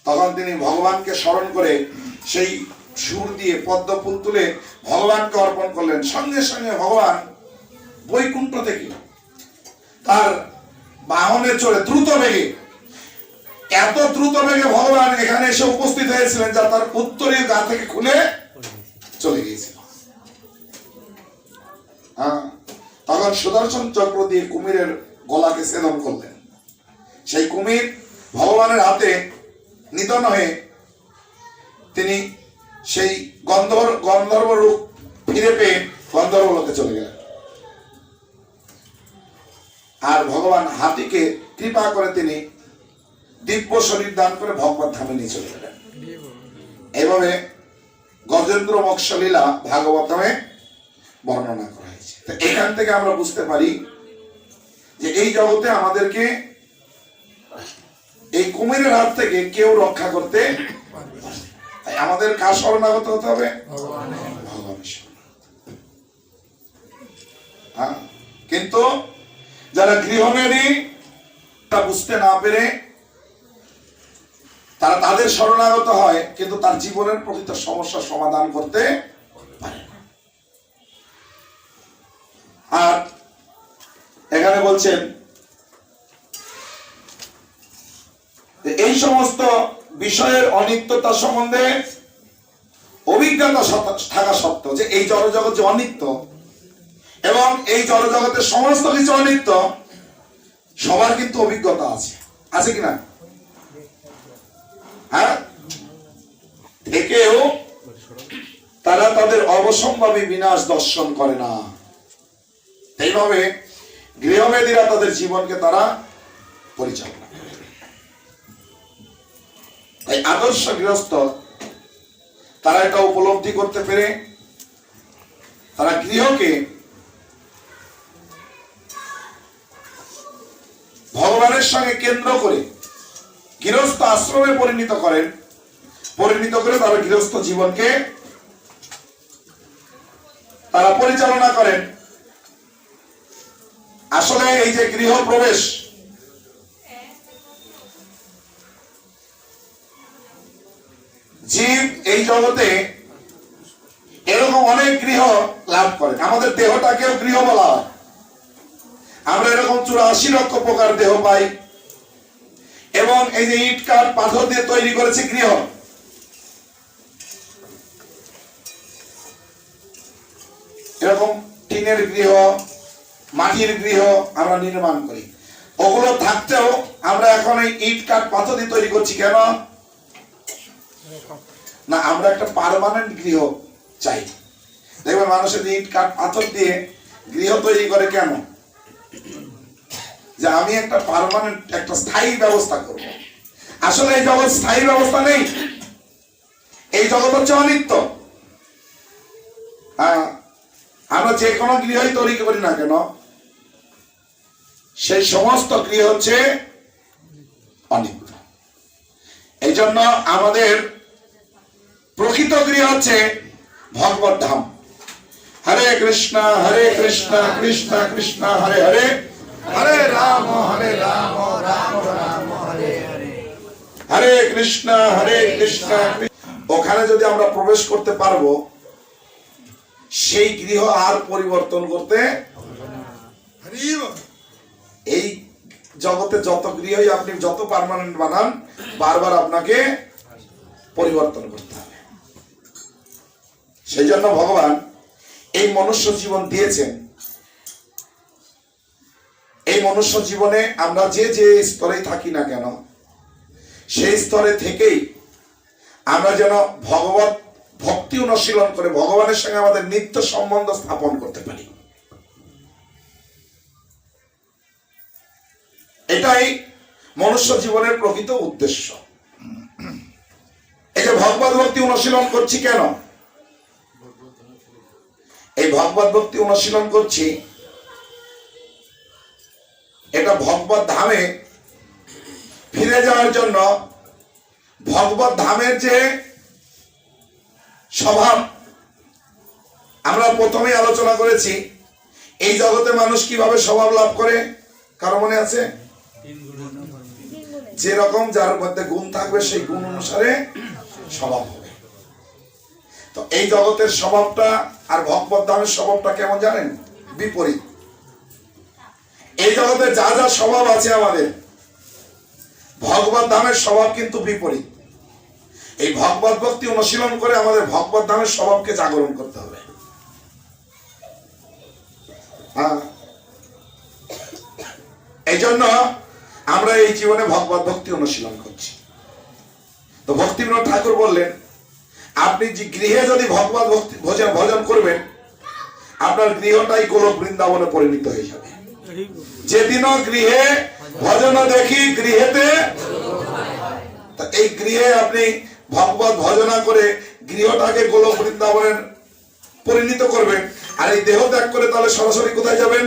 তখন তিনি ভগবানকে স্মরণ করে সেই সুর দিয়ে পদ্ম ফুল তুলে ভগবানকে অর্পণ করলেন। সঙ্গে সঙ্গে ভগবান বৈকুণ্ঠ থেকে তার বাহনে চড়ে দ্রুত বেগে, এত দ্রুত বেগে ভগবান এখানে এসে উপস্থিত হয়েছিলেন যা তার উত্তরীয় গা থেকে খুলে চলে গিয়েছিল। তখন সুদর্শন চক্র দিয়ে কুমিরের গলাকে ছেদন করলেন। সেই কুমির ভগবানের হাতে নিধন হয়ে তিনি সেই গন্ধর্ব রূপ ফিরে পেয়ে গন্ধর্ব লোকে চলে গেলেন। আর ভগবান হাতিকে কৃপা করে তিনি দিব্য শরীর দান করে ভগবত ধামে নিয়ে চলে গেলেন। এইভাবে গজেন্দ্র মোক্ষ লীলা ভাগবতমে বর্ণনা করা হয়েছে। এখান থেকে আমরা বুঝতে পারি যে এই জগতে আমাদেরকে এই কুমিরের হাত থেকে কেউ রক্ষা করতে, তাই আমাদের কার শরণাগত হতে হবে? ভগবানের শরণাগত। হ্যাঁ, কিন্তু যারা গৃহমেরী তা বুঝতে না পেরে তারা তাদের শরণাগত হয়, কিন্তু তার জীবনের প্রকৃত সমস্যার সমাধান করতে পারে না। আর এখানে বলছেন এই সমস্ত বিষয়ের অনিত্যতা সম্বন্ধে অভিজ্ঞতা থাকা সত্ত্বেও, যে এই জড়জগৎ যে অনিত্য এবং এই জড়জগতের সমস্ত কিছু অনিত্য, সবার কিন্তু অভিজ্ঞতা আছে, আছে কিনা? হ্যাঁ, থেকেও তারা তাদের অবসম্ভাবী বিনাশ দর্শন করে না। এইভাবে গৃহমেদীরা তাদের জীবনকে তারা পরিচালনা করে। তাই আদর্শ গৃহস্থ তারা এটা উপলব্ধি করতে পেরে তারা গৃহকে ভগবানের সঙ্গে কেন্দ্র করে গৃহস্থ আশ্রমে পরিণত করে তারা গৃহস্থ জীবনকে তারা পরিচালনা করেন। আসলে এই যে গৃহ প্রবেশ, জীব এই জগতে এরকম অনেক গৃহ লাভ করেন। আমাদের দেহটাকেও গৃহ বলা হয়। আমরা এরকম 84 লক্ষ প্রকার দেহ পাই, এবং এই যে ইট কাঠ পাথর দিয়ে তৈরি করেছে গৃহ। এরকম টিনের গৃহ, মাটির গৃহ আমরা নির্মাণ করি, ওগুলো থাকতেও আমরা এখন এই ইট কাঠ পাথর দিয়ে তৈরি করছি। কেন না, আমরা একটা পার্মানেন্ট গৃহ চাই। দেখবেন মানুষের ইট কাঠ পাথর দিয়ে গৃহ তৈরি করে কেন? যে আমি একটা পার্মানেন্ট, একটা স্থায়ী ব্যবস্থা করব। আসলে এই জগৎ স্থায়ী ব্যবস্থা নেই, এই জগৎ হচ্ছে অনিত্য। হ্যাঁ, আমরা যে কোনো গৃহই তৈরি করি না কেন, সেই সমস্ত গৃহ হচ্ছে অনিত্য। এই জন্য আমাদের প্রকৃত গৃহ হচ্ছে ভগবত ধাম। হরে কৃষ্ণ কৃষ্ণ কৃষ্ণ হরে হরে, হরে রাম রাম রাম হরে হরে, হরে কৃষ্ণ কৃষ্ণ। ওখানে যদি আমরা প্রবেশ করতে পারবো, সেই গৃহ আর পরিবর্তন করতে, এই জগতে যত গৃহই আপনি যত পার্মানেন্ট বানান, বারবার আপনাকে পরিবর্তন করতে হবে। সেই জন্য ভগবান এই মনুষ্য জীবন দিয়েছেন। এই মনুষ্য জীবনে আমরা যে যে স্তরে থাকি না কেন, সেই স্তরে থেকেই আমরা যেন ভগবত ভক্তি অনুশীলন করে ভগবানের সঙ্গে আমাদের নিত্য সম্বন্ধ স্থাপন করতে পারি। এটাই মনুষ্য জীবনের প্রকৃত উদ্দেশ্য। এই যে ভগবত ভক্তি অনুশীলন করছি কেন? এই ভগবত ভক্তি অনুশীলন করছি, এটা ভগবত ধামে ফিরে যাওয়ার জন্য। ভগবত ধামের যে স্বভাব আমরা প্রথমেই আলোচনা করেছি, এই জগতে মানুষ কিভাবে স্বভাব লাভ করে, কারো মনে আছে? যেরকম যার মধ্যে গুণ থাকবে সেই গুণ অনুসারে স্বভাব হবে। তো এই জগতের স্বভাবটা আর ভগবত ধামের স্বভাবটা কেমন জানেন? বিপরীত। এই জগতে যা যা স্বভাব আছে আমাদের, ভগবত ধামের স্বভাব কিন্তু বিপরীত। এই ভগবত ভক্তি অনুশীলন করে আমাদের ভগবত ধামের স্বভাবকে জাগরণ করতে হবে। হ্যাঁ, এই জন্য আমরা এই জীবনে ভগবত ভক্তি অনুশীলন করছি। তো ভক্তিবিনোদ ঠাকুর বললেন, আপনি যে গৃহে যদি ভগবত ভক্তি ভজন করবেন, আপনার গৃহটাই গোলক বৃন্দাবনে পরিণত হয়ে যাবে। যেদিনও গৃহে ভজন দেখি গৃহেতে, এই গৃহে আপনি ভগবত ভজনা করে গৃহটাকে গোলক বৃন্দাবনের পরিণত করবেন, আর এই দেহ ত্যাগ করে তাহলে সরাসরি কোথায় যাবেন?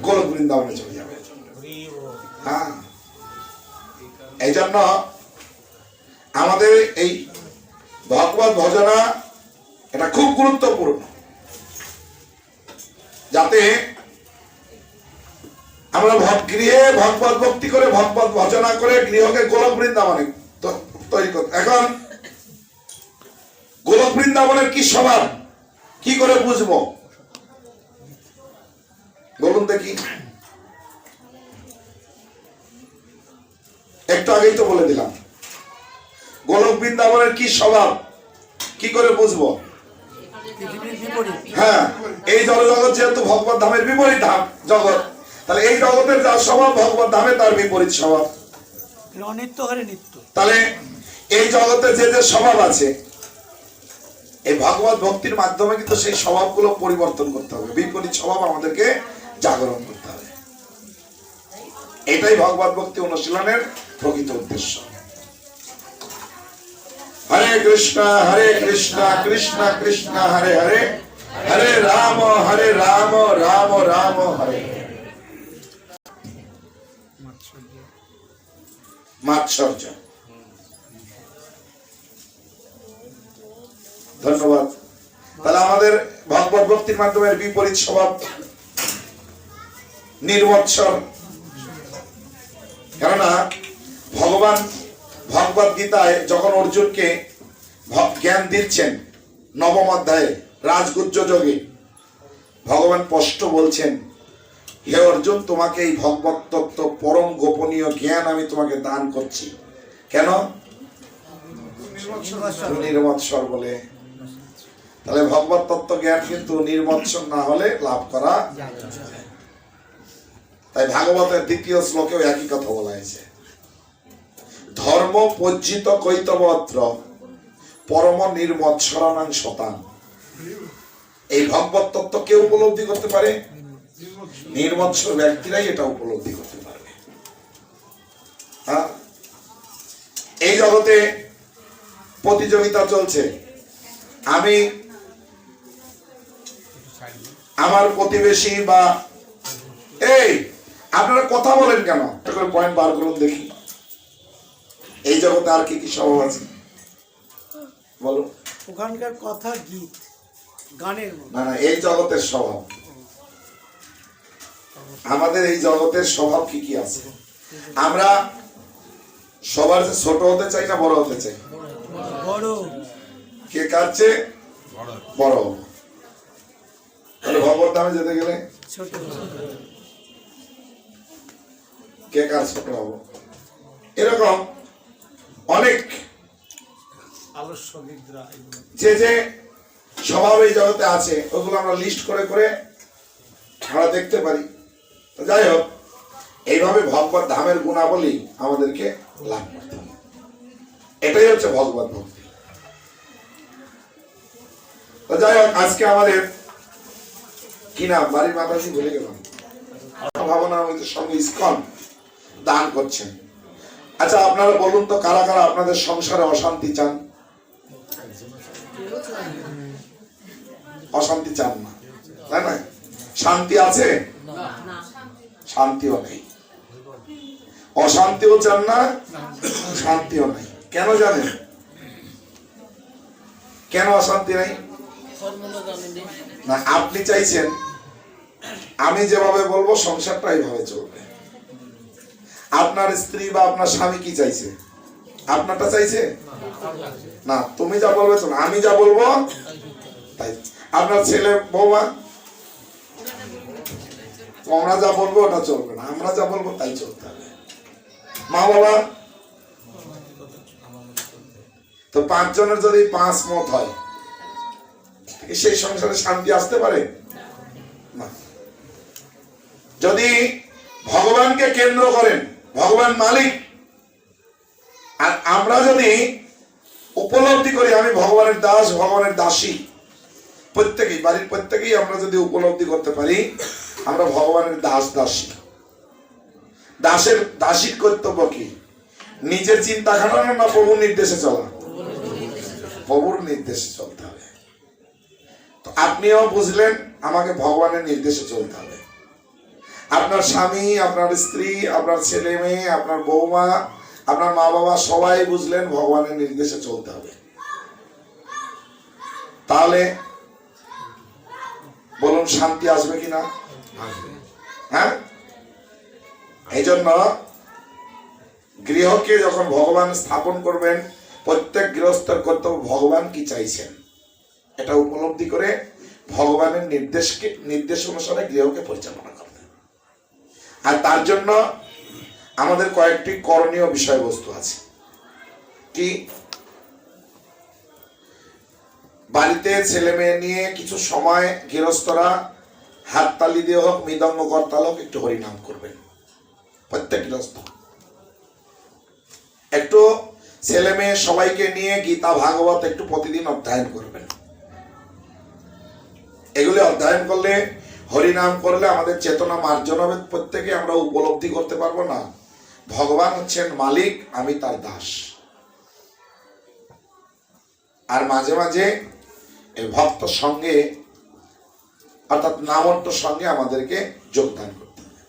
গোলক বৃন্দাবনে চলে যাবেন। হ্যাঁ, এই জন্য আমাদের এই ভগবত ভজনা এটা খুব গুরুত্বপূর্ণ, যাতে আমরা গৃহে ভগবত ভক্তি করে ভগবত ভজনা করে গৃহকে গোলক বৃন্দাবনে তৈরি করতে। এখন গোলক বৃন্দাবনের কি স্বভাব, কি করে বুঝবো বলুন দেখি? একটু আগেই তো বলে দিলাম, গোলক বৃন্দাবনের কি স্বভাব, কি করে বুঝবো? হ্যাঁ, এই জগৎ যেহেতু ভগবত ধামের বিপরীত ধাম জগৎ, তাহলে এই জগতের যা স্বভাব ভগবত ধামে তার বিপরীত স্বভাব। তাহলে এই জগতে যে যে স্বভাব আছে, এই ভগবত ভক্তির মাধ্যমে কিন্তু সেই স্বভাবগুলো পরিবর্তন করতে হবে, বিপরীত স্বভাব আমাদেরকে জাগরণ করতে হবে। এটাই ভগবত ভক্তি অনুশীলনের প্রকৃত উদ্দেশ্য। হরে কৃষ্ণ কৃষ্ণ কৃষ্ণ হরে হরে, হরে রাম রাম রাম হরে। মাৎসর্য, ধন্যবাদ। তাহলে আমাদের ভগবত ভক্তির মাধ্যমে বিপরীত স্বভাব নির্মৎসর। কেননা ভগবান ভগবত গীতায় যখন অর্জুনকে জ্ঞান দিচ্ছেন, নবম অধ্যায়ে রাজগুজ্জ যোগে ভগবান স্পষ্ট বলছেন, হে অর্জুন, তোমাকে এই ভগবত তত্ত্ব পরম গোপনীয় জ্ঞান আমি তোমাকে দান করছি। কেন? নির্মৎসর বলে। তাহলে ভগবত তত্ত্ব জ্ঞান কিন্তু নির্মৎসর না হলে লাভ করা তাই ভাগবতের দ্বিতীয় শ্লোকেও একই কথা বলা হয়েছে, ধর্ম পজ্জিত কৈতবত্র পরম নির্মৎসরানাং শতান। এই ভগবত তত্ত্ব কেউ উপলব্ধি করতে পারে? নির্মৎসর ব্যক্তিরাই এটা উপলব্ধি করতে পারবে। হ্যাঁ, এই জগতে প্রতিযোগিতা চলছে। আমি আমার প্রতিবেশী বা এই আপনারা কথা বলেন কেন, পয়েন্ট বার করুন দেখি। এই জগতে আর কি কি স্বভাব আছে বলো? ওখানকার কথা গীত গানের না না, এই জগতের স্বভাব, আমাদের এই জগতের স্বভাব কি কি আছে? আমরা সবার যে ছোট হতে চাই না বড় হতে চাই? বড়। কে কাটছে বড়? তাহলে ভগবত ধামে যেতে গেলে ছোট। কে কাজ ছোট হবো? এরকম অনেক যে যে স্বভাব এই জগতে আছে ওগুলো আমরা লিস্ট করে করে আমরা দেখতে পারি। তো যাই হোক, এইভাবে ভগবত ধামের গুণাবলী আমাদেরকে লাভ করতে হবে, এটাই হচ্ছে ভগবত ভক্তি। তো যাই হোক, আজকে আমাদের কি নাম, বাড়ির মাতাজি ভুলে গেলাম, ভাবনা সঙ্গে ইসকন দান করছেন। আচ্ছা আপনারা বলুন তো, কারা কারা আপনাদের সংসারে অশান্তি চান? অশান্তি চান না, তাই না? শান্তি আছে? শান্তিও নেই। অশান্তিও চান না, শান্তিও নেই। কেন জানেন কেন অশান্তি নেই? না, আপনি চাইছেন আমি যেভাবে বলবো সংসারটা এইভাবে চলবে। আপনার স্ত্রী বা আপনার স্বামী কি চাইছে? আপনারটা চাইছে না, তুমি যা বলবে তো, আমি যা বলবো তাই। আপনার ছেলে বৌমা, আমরা যা বলবো ওটা চলবে না, আমরা যা বলবো তাই চলতে হবে। মা বাবা, তো 5 জনের যদি 5 মত হয়, সেই সংসারে শান্তি আসতে পারে না। যদি ভগবানকে কেন্দ্র করেন, ভগবান মালিক, আর আমরা যদি উপলব্ধি করি আমি ভগবানের দাস, ভগবানের দাসী, প্রত্যেকেই বাড়ির প্রত্যেকেই আমরা যদি উপলব্ধি করতে পারি আমরা ভগবানের দাস দাসী। দাসের দাসীর কর্তব্য কি? নিজের চিন্তা খাটানো না প্রভুর নির্দেশে চলা? প্রভুর নির্দেশে চলতে হবে। তো আপনিও বুঝলেন আমাকে ভগবানের নির্দেশে চলতে হবে। আপনার স্বামী, আপনার স্ত্রী, আপনার ছেলে মেয়ে, আপনার বৌমা, আপনার মা বাবা সবাই বুঝলেন ভগবানের নির্দেশে চলতে হবে। তাহলে বলুন শান্তি আসবে কিনা? হ্যাঁ, এই জন্য গৃহকে যখন ভগবান স্থাপন করবেন, প্রত্যেক গৃহস্থের কর্তব্য ভগবান কি চাইছেন এটা উপলব্ধি করে ভগবানের নির্দেশ অনুসারে গৃহকে পরিচালনা করবে। আর তার জন্য আমাদের কয়েকটি করণীয় বিষয়বস্তু আছে। কি? বাড়িতে ছেলে মেয়ে নিয়ে কিছু সময় গৃহস্থরা হাততালি দিয়ে হোক, মৃদঙ্গ করতাল হোক, একটু হরিনাম করবেন। প্রত্যেক গৃহস্থ একটু ছেলে মেয়ে সবাইকে নিয়ে গীতা ভাগবত একটু প্রতিদিন অধ্যয়ন করবেন। এগুলি অধ্যয়ন করলে, হরিনাম করলে আমাদের চেতনা মার্জন হবে। প্রত্যেকে আমরা উপলব্ধি করতে পারবো না ভগবান হচ্ছেন মালিক, আমি তার দাস। আর মাঝে মাঝে এই ভক্ত সঙ্গে অর্থাৎ নামট্য সঙ্গে আমাদেরকে যোগদান করতে হবে।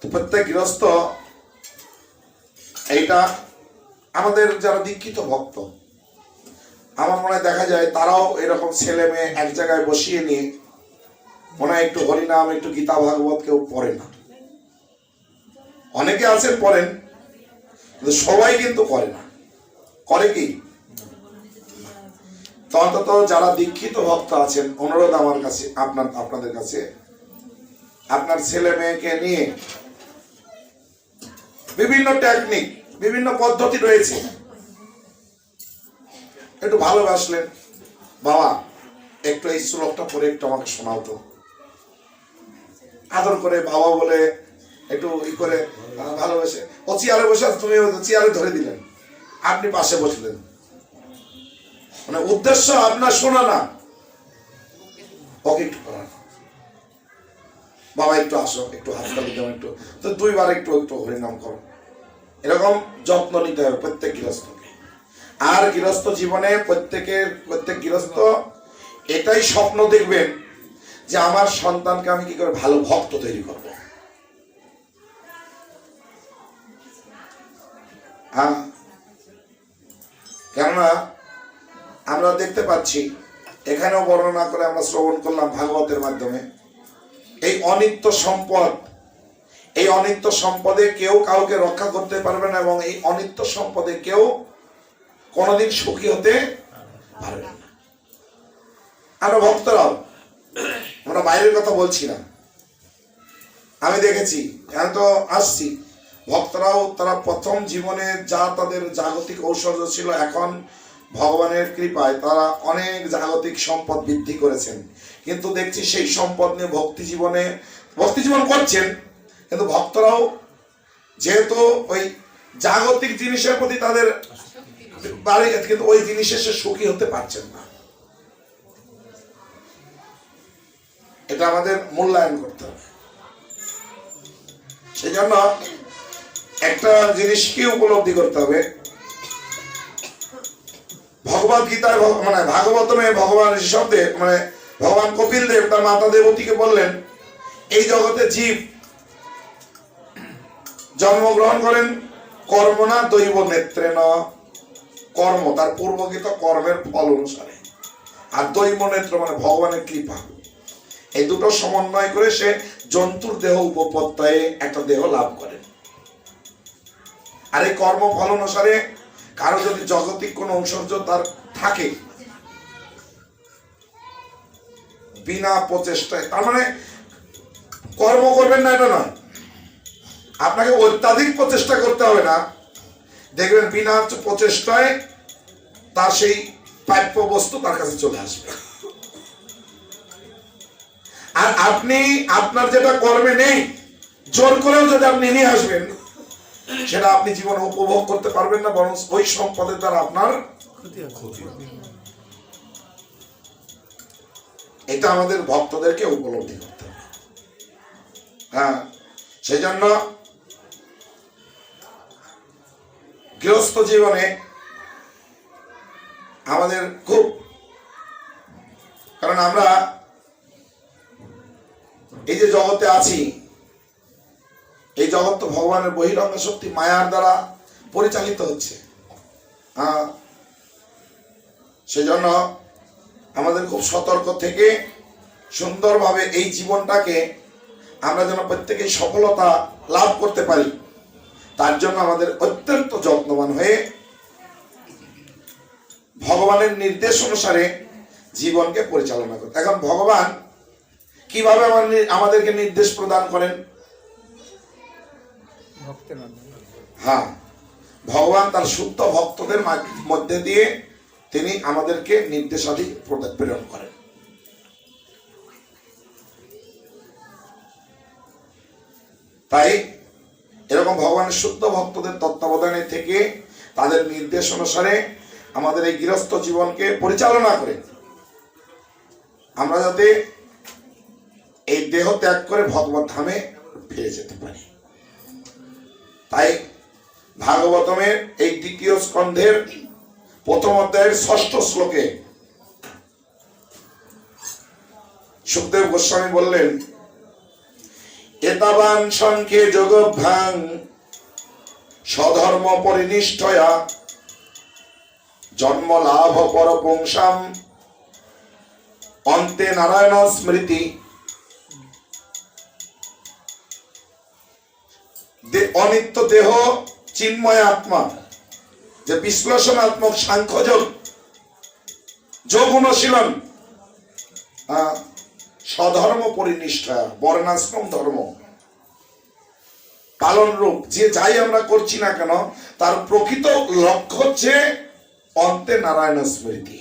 প্রত্যেক গৃহস্থ এইটা, আমাদের যারা দীক্ষিত ভক্ত আমার মনে হয় দেখা যায় তারাও এরকম ছেলে মেয়ে এক জায়গায় বসিয়ে নিয়ে মনে হয় একটু হরিনাম, একটু গীতা ভাগবত কেউ পড়ে না। অনেকে আছেন পড়েন, কিন্তু সবাই কিন্তু করে না। করে কি? অন্তত যারা দীক্ষিত ভক্ত আছেন, অনুরোধ আমার কাছে, আপনাদের কাছে, আপনার ছেলে মেয়েকে নিয়ে বিভিন্ন টেকনিক, বিভিন্ন পদ্ধতি রয়েছে, একটু ভালোবাসলেন, বাবা একটু এই শ্লোকটা পড়ে একটু আমাকে শোনাও তো, আদর করে বাবা বলে একটু ই করে ভালোবেসে, ও চেয়ারে বসে আছে, তুমি চেয়ারে ধরে দিলেন, আপনি পাশে বসলেন, মানে উদ্দেশ্য আপনার শোনা না, ওকে একটু পড়ানো, বাবা একটু আসো, একটু হাততালি দাও, একটু তো 2 বার একটু একটু হরিনাম করো। এরকম যত্ন নিতে হবে প্রত্যেক গৃহস্থকে। আর গৃহস্থ জীবনে প্রত্যেক গৃহস্থ এটাই স্বপ্ন দেখবেন যে আমার সন্তানকে আমি কি করে ভালো ভক্ত তৈরি করব। হ্যাঁ, কেননা আমরা দেখতে পাচ্ছি, এখানেও বর্ণনা করে আমরা শ্রবণ করলাম ভাগবতের মাধ্যমে, এই অনিত্য সম্পদ, এই অনিত্য সম্পদে কেউ কাউকে রক্ষা করতে পারবে না, এবং এই অনিত্য সম্পদে কেউ কোনোদিন সুখী হতে পারবে না। আমরা ভক্তরাও, আমরা বাইরের কথা বলছি না, আমি দেখেছি, আমি তো আসছি, ভক্তরাও তারা প্রথম জীবনে যা তাদের জাগতিক ঐশ্বর্য ছিল, এখন ভগবানের কৃপায় তারা অনেক জাগতিক সম্পদ বৃদ্ধি করেছেন, কিন্তু দেখছি সেই সম্পদ নিয়ে ভক্তি জীবন করছেন, কিন্তু ভক্তরাও যেহেতু ওই জাগতিক জিনিসের প্রতি তাদের বাড়ি, কিন্তু ওই জিনিসে সে সুখী হতে পারছেন না। এটা আমাদের মূল্যায়ন করতে হবে। সেই জন্য একটা জিনিসকে উপলব্ধি করতে হবে, ভগবত গীতায় মানে ভাগবতমে ভগবান শব্দে মানে ভগবান কপিল দেব তার মাতা দেবতীকে বললেন, এই জগতে জীব জন্মগ্রহণ করেন কর্ম না দৈব নেত্রে ন, কর্ম তার পূর্বকৃত কর্মের ফল অনুসারে, আর দৈব নেত্র মানে ভগবানের কৃপা, এই দুটো সমন্বয় করে সে জন্তুর দেহ উপপত্তায় একটা দেহ লাভ করেন। আর এই কর্ম ফল অনুসারে কারো যদি জগতিক কোন ঐশ্বর্য তার থাকে, বিনা প্রচেষ্টায়, তার মানে কর্ম করবেন না এটা নয়, আপনাকে অত্যাধিক প্রচেষ্টা করতে হবে না, দেখবেন বিনা প্রচেষ্টায় তার সেই প্রাপ্য বস্তু তার কাছে চলে আসবে। আর আপনি আপনার যেটা কর্মে নেই, জোর করেও যদি আপনি নিয়ে আসবেন, সেটা আপনি জীবনে উপভোগ করতে পারবেন না, বরং ওই সম্পদের দ্বারা আপনার ক্ষতি হবে। এটা আমাদের ভক্তদেরকে উপলব্ধি করতে হবে। হ্যাঁ, সেই জন্য গৃহস্থ জীবনে আমাদের খুব, কারণ আমরা এই যে জগতে আছি, এই জগৎ তো ভগবানের বহিরঙ্গ শক্তি মায়ার দ্বারা পরিচালিত হচ্ছে। সেজন্য আমাদের খুব সতর্ক থেকে সুন্দরভাবে এই জীবনটাকে আমরা যেন প্রত্যেকেই সফলতা লাভ করতে পারি, তার জন্য আমাদের অত্যন্ত যত্নবান হয়ে ভগবানের নির্দেশ অনুসারে জীবনকে পরিচালনা করতে। এখন ভগবান কিভাবে আমাদেরকে নির্দেশ প্রদান করেন? হ্যাঁ, ভগবান তার শুদ্ধ ভক্তদের মধ্যে দিয়ে তিনি আমাদেরকে নির্দেশাদি প্রেরণ করেন। তাই এরকম ভগবানের শুদ্ধ ভক্তদের তত্ত্বাবধানে থেকে তাদের নির্দেশ অনুসারে আমাদের এই গৃহস্থ জীবনকে পরিচালনা করে আমরা যাতে এই দেহ ত্যাগ করে ভগবত ধামে ফিরে যেতে পারি। তাই ভাগবতমের এই 2য় স্কন্ধের 1ম অধ্যায়ের 6ষ্ঠ শ্লোকে সুখদেব গোস্বামী বললেন, এতাবান সংখ্যে যোগভ্যাং স্বধর্ম পরিনিষ্ঠয়া জন্ম লাভ পরপুংসাম অন্তে নারায়ণ স্মৃতি। অনিত্য দেহ চিন্ময় আত্মা, যে বিশ্লেষণাত্মক সাংখ্যযোগ, যোগ অনুশীলন, স্বধর্ম পরিনিষ্ঠা, বর্ণাশ্রম ধর্ম পালন রূপ যে যাই আমরা করছি না কেন, তার প্রকৃত লক্ষ্য হচ্ছে অন্তে নারায়ণ স্মৃতি,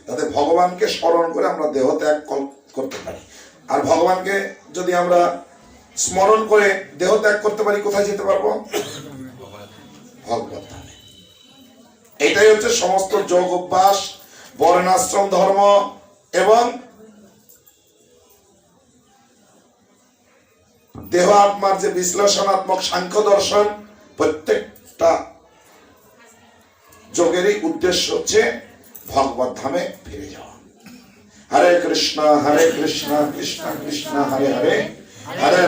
যাতে ভগবানকে স্মরণ করে আমরা দেহ ত্যাগ করতে পারি। আর ভগবানকে যদি আমরা স্মরণ করে দেহ ত্যাগ করতে পারি, কোথায় যেতে পারবো? ভগবত ধামে। এটাই হচ্ছে সমস্ত যোগ অভ্যাস, বর্ণাশ্রম ধর্ম এবং দেহ আত্মার যে বিশ্লেষণাত্মক সাংখ্য দর্শন, প্রত্যেকটা যোগেরই উদ্দেশ্য হচ্ছে ভগবত ধামে ফিরে যাওয়া। হরে কৃষ্ণ কৃষ্ণ কৃষ্ণ কৃষ্ণ হরে হরে, হরে